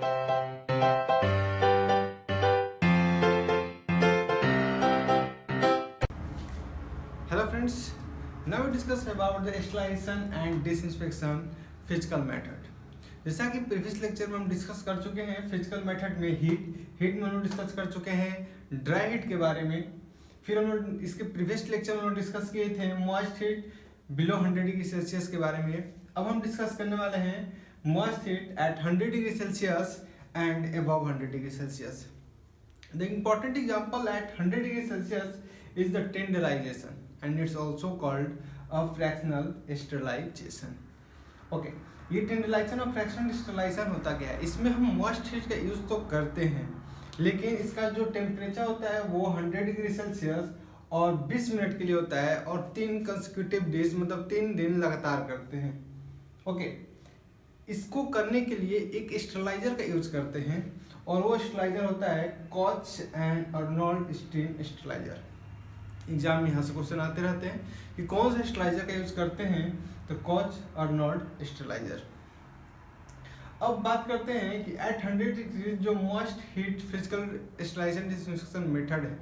Hello friends, now we discuss about the sterilization and disinfection physical method. जैसा कि previous lecture में हम discuss कर चुके हैं फिजिकल मेथड में हीट में हम लोग डिस्कस कर चुके हैं ड्राई हीट के बारे में। फिर हम लोग इसके प्रीवियस लेक्चर में डिस्कस किए थे moist heat below 100 degree Celsius के बारे में। अब हम डिस्कस करने वाले हैं moist heat at 100 degree Celsius and above 100 degree Celsius. The important example at 100 degree Celsius is the tenderization and it's also called a fractional sterilization. Okay, ये टेंडराइजेशन और फ्रैक्शनल स्टेरिलाइजेशन होता क्या है? इसमें हम मॉइस्ट हीट का यूज़ तो करते हैं, लेकिन इसका जो टेम्परेचर होता है वो 100 डिग्री सेल्सियस और 20 मिनट के लिए होता है और 3 कंसेक्यूटिव डेज मतलब 3 दिन लगातार करते हैं। ओके, इसको करने के लिए एक स्टेरिलाइजर का यूज करते हैं और वो स्टेरिलाइजर होता है Koch and Arnold steam sterilizer. Exam में यहाँ से क्वेश्चन आते रहते हैं कि कौन सा स्टेरिलाइजर का यूज करते हैं, तो कॉच अर्नोल्ड स्टेरिलाइजर। अब बात करते हैं कि एट 100 डिग्री जो moist heat physical sterilization disinfection method है,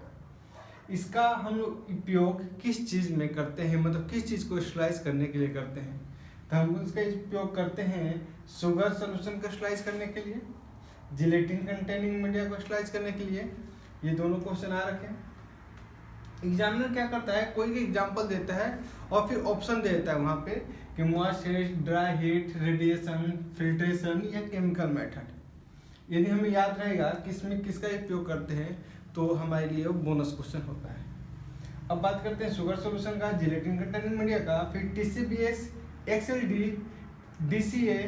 इसका हम लोग उपयोग किस चीज़ में करते हैं, मतलब किस चीज़ को स्टेरिलाइज करने के लिए करते हैं। तो हम इसका उपयोग करते हैं शुगर सोल्यूशन को स्टेरिलाइज करने के लिए, जिलेटिन कंटेनिंग मीडिया को स्टेरिलाइज करने के लिए। ये दोनों क्वेश्चन आ रखे हैं। एग्जामिनर क्या करता है, कोई भी एग्जाम्पल देता है और फिर ऑप्शन दे देता है वहाँ पे कि moist heat, dry heat, radiation, filtration या केमिकल मेथड। यदि हमें याद रहेगा कि इसमें किसका उपयोग करते हैं तो हमारे लिए वो बोनस क्वेश्चन होता है। अब बात करते हैं शुगर सोल्यूशन का, जिलेटिन कंटेनिंग मीडिया का, फिर TCBS, XLD, DCA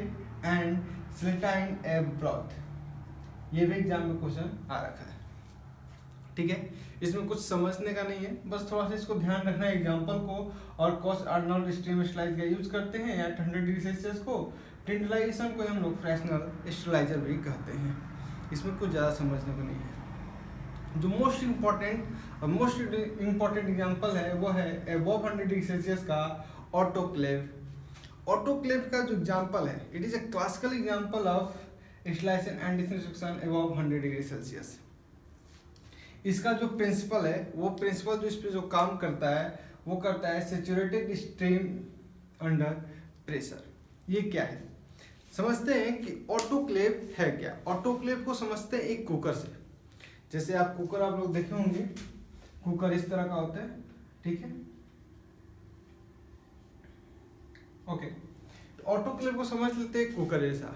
एंड सेलेटाइन एब ब्रॉथ। ये भी एग्जाम में क्वेश्चन आ रखा है। ठीक है, इसमें कुछ समझने का नहीं है, बस थोड़ा सा इसको ध्यान रखना है एग्जाम्पल को। और कॉच अर्नोल्ड स्टीम स्टेरिलाइजर का यूज करते हैं एट 100 डिग्री सेल्सियस को। टेंडराइजेशन को हम लोग फ्रैक्शनल स्टेरिलाइजर भी कहते हैं। इसमें कुछ ज़्यादा समझने को नहीं है। जो मोस्ट इम्पॉर्टेंट एग्जाम्पल है वो है अबव 100 डिग्री सेल्सियस का ऑटोक्लेव। ऑटोक्लेव का जो एग्जाम्पल है, it is a classical example of sterilization and disinfection above 100 degree Celsius. इसका जो प्रिंसिपल है, वो प्रिंसिपल जो इस पे जो काम करता है वो करता है सैचुरेटेड स्टीम अंडर प्रेशर। ये क्या है समझते हैं कि ऑटोक्लेव है क्या। ऑटोक्लेव को समझते हैं एक कुकर से। जैसे आप कुकर आप लोग देखे होंगे, कुकर इस तरह का होता है, ठीक है। ओके, तो ऑटोक्लेव को समझ लेते हैं कुकर जैसा।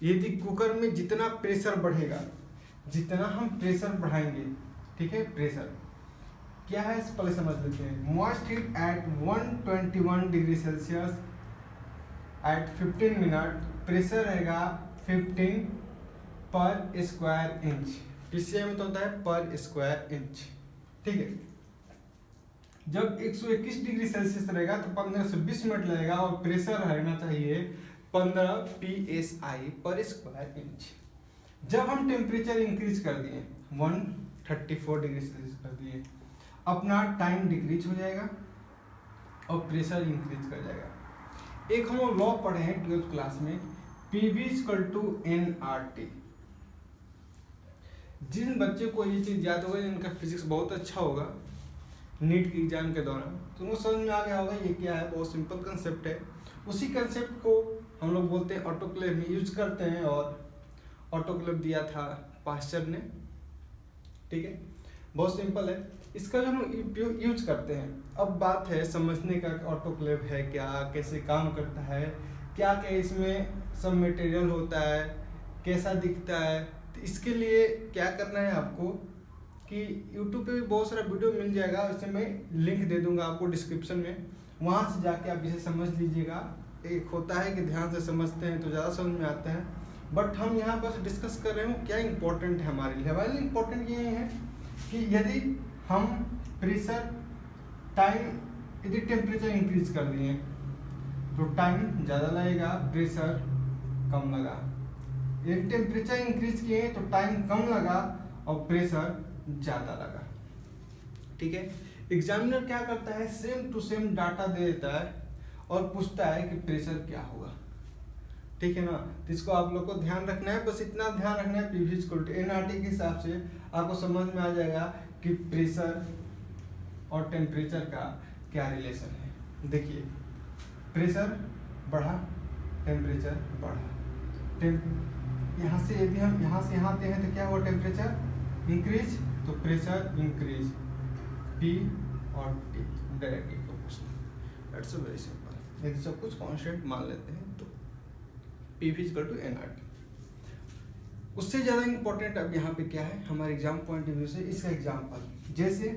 यदि कुकर में जितना प्रेशर बढ़ेगा, जितना हम प्रेशर बढ़ाएंगे, ठीक है, प्रेशर क्या है इस पहले समझ लेते हैं। Moist heat eight 121 degree Celsius at 15 minute, pressure रहेगा 15 पर स्क्वायर इंच। PCI में तो होता है पर स्क्वायर इंच, ठीक है। जब 121 डिग्री सेल्सियस रहेगा तो 15 से 20 मिनट लगेगा और प्रेशर रहना चाहिए 15 PSI पर स्क्वायर इंच। जब हम टेम्परेचर इंक्रीज कर दिए 134 डिग्री सेल्सियस कर दिए, अपना टाइम डिक्रीज हो जाएगा और प्रेशर इंक्रीज कर जाएगा। एक हम लॉ पढ़े हैं 12th क्लास में, PV = nRT। जिन बच्चे को ये चीज़ याद होगा, जिनका फिजिक्स बहुत अच्छा होगा नीट के एग्जाम के दौरान, तो उनको समझ में आ गया होगा ये क्या है। बहुत सिंपल कंसेप्ट है। उसी कंसेप्ट को हम लोग बोलते हैं ऑटोक्लेव में यूज करते हैं, और ऑटोक्लेव दिया था पास्चर ने, ठीक है। बहुत सिंपल है। इसका जो हम यूज करते हैं, अब बात है समझने का ऑटोक्लेव है क्या, कैसे काम करता है, क्या क्या इसमें सब मटेरियल होता है, कैसा दिखता है। तो इसके लिए क्या करना है आपको कि YouTube पे भी बहुत सारा वीडियो मिल जाएगा, उससे मैं लिंक दे दूंगा आपको डिस्क्रिप्शन में, वहाँ से जाके आप इसे समझ लीजिएगा। एक होता है कि ध्यान से समझते हैं तो ज़्यादा समझ में आता है, बट हम यहाँ पर डिस्कस कर रहे हूँ क्या इंपॉर्टेंट है हमारे लिए। हमारे लिए इंपॉर्टेंट ये है कि यदि हम प्रेशर टाइम, यदि टेम्परेचर इंक्रीज कर दिए तो टाइम ज़्यादा लगेगा, प्रेशर कम लगा। यदि टेम्परेचर इंक्रीज किए तो टाइम कम लगा और प्रेशर ज़्यादा लगा, ठीक है। एग्जामिनर क्या करता है, सेम टू सेम डाटा दे देता है और पूछता है कि प्रेशर क्या होगा। ठीक है ना। तो इसको आप लोग को ध्यान रखना है, बस इतना ध्यान रखना है PV इक्वल टू एनआरटी के हिसाब से आपको समझ में आ जाएगा कि प्रेशर और टेम्परेचर का क्या रिलेशन है। देखिए प्रेशर बढ़ा, टेम्परेचर बढ़ा, यहाँ से यदि हम यहाँ से यहाँ आते हैं तो क्या हुआ, टेम्परेचर इंक्रीज, तो प्रेशर इंक्रीज, P और T directly proportional. That's a very simple. यदि सब कुछ कांस्टेंट मान लेते हैं तो PV इक्वल टू एनआरटी। उससे ज़्यादा इंपॉर्टेंट अब यहाँ पे क्या है हमारे एग्जाम पॉइंट ऑफ व्यू से, इसका एग्जाम्पल जैसे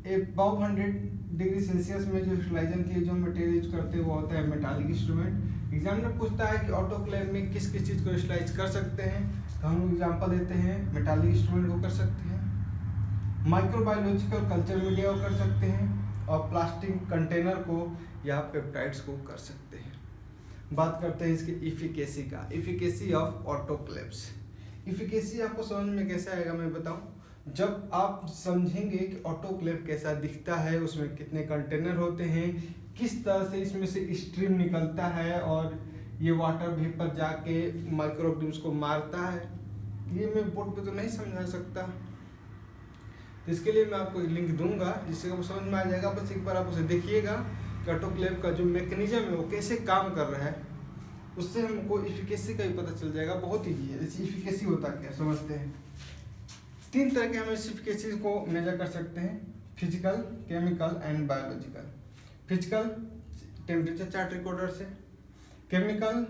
अबव 100 डिग्री सेल्सियस में जो यूटिलाइजन के लिए जो मटेरियल यूज करते हैं वो होता है मेटालिक इंस्ट्रूमेंट। एग्जामिनर पूछता है कि ऑटोक्लेव में किस किस चीज़ को यूटिलाइज कर सकते हैं, तो हम एग्जाम्पल देते हैं मेटालिक इंस्ट्रूमेंट को कर सकते हैं, माइक्रोबायोलॉजिकल कल्चर मीडिया को कर सकते हैं, और प्लास्टिक कंटेनर को या पेप्टाइड्स को कर सकते हैं। बात करते हैं इसके इफिकेसी का, इफिकेसी ऑफ ऑटोक्लेव्स। इफिकेसी आपको समझ में कैसे आएगा मैं बताऊं, जब आप समझेंगे कि ऑटोक्लेव कैसा दिखता है, उसमें कितने कंटेनर होते हैं, किस तरह से इसमें से स्ट्रीम निकलता है और ये वाटर वेपर जाके माइक्रो ऑर्गेनिम्स को मारता है, ये मैं बोर्ड पे तो नहीं समझा सकता। तो इसके लिए मैं आपको लिंक दूंगा जिससे आपको समझ में आ जाएगा। बस एक बार आप उसे देखिएगा कि ऑटोक्लेव का जो मैकेनिज्म है वो कैसे काम कर रहा है, उससे हमको इफिकेसी का भी पता चल जाएगा। बहुत ईजी है। जैसे इफिकेसी होता क्या समझते हैं, 3 तरह के हम इस इफिकेसी को मेजर कर सकते हैं, physical, chemical and biological. Physical temperature chart recorder से, केमिकल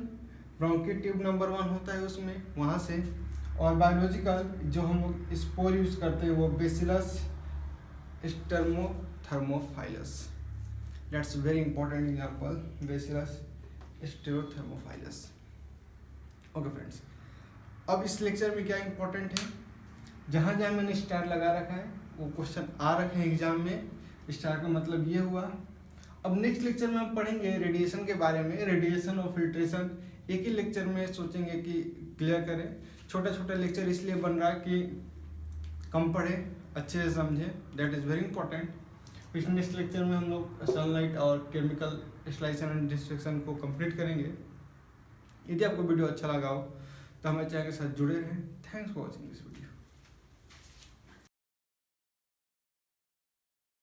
ब्रोंकी ट्यूब नंबर 1 होता है उसमें, वहाँ से, और बायोलॉजिकल जो हम लोग स्पोर यूज करते हैं वो bacillus stearothermophilus. That's very important example, bacillus stearothermophilus. Okay friends, अब इस लेक्चर में क्या इंपॉर्टेंट है, जहाँ जहाँ मैंने स्टार लगा रखा है वो क्वेश्चन आ रखे हैं एग्जाम में। स्टार का मतलब ये हुआ। अब नेक्स्ट लेक्चर में हम पढ़ेंगे रेडिएशन के बारे में, रेडिएशन और फिल्ट्रेशन। एक ही लेक्चर में सोचेंगे कि क्लियर करें। छोटा छोटा लेक्चर इसलिए बन रहा है कि कम पढ़ें, अच्छे से समझें, दैट इज़ वेरी इंपॉर्टेंट। फिर नेक्स्ट लेक्चर में हम लोग सनलाइट और केमिकल स्टलाइजेशन एंड डिसइंफेक्शन को कंप्लीट करेंगे। यदि आपको वीडियो अच्छा लगा हो तो हमारे चैनल के साथ जुड़े रहें। Thanks for watching this video.